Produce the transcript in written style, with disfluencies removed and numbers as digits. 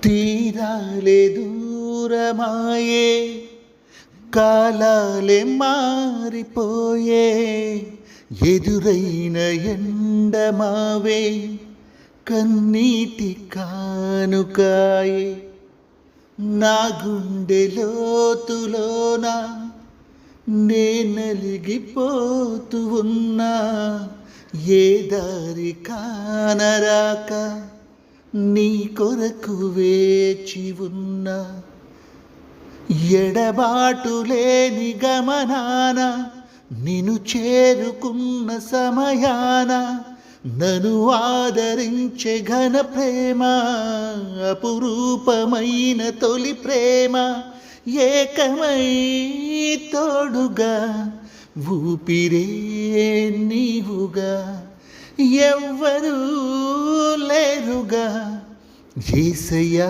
తీరాలే దూరమాయే, కాలాలే మారిపోయే, ఎదురైన ఎండమావే కన్నీటి కానుకాయే. నా గుండె లోతులోన నే నలిగిపోతూ ఉన్నా, ఏ దారి కానరాక నీ కొరకు వేచి ఉన్నా. ఎడబాటు లేని గమనాన నిన్ను చేరుకున్న సమయాన నన్ను ఆదరించే ఘన ప్రేమ, అపురూపమైన తొలి ప్రేమ, ఏకమై తోడుగా ఊపిరే నీవుగా, ఎవ్వరూ లేరుగా యేసయ్యా.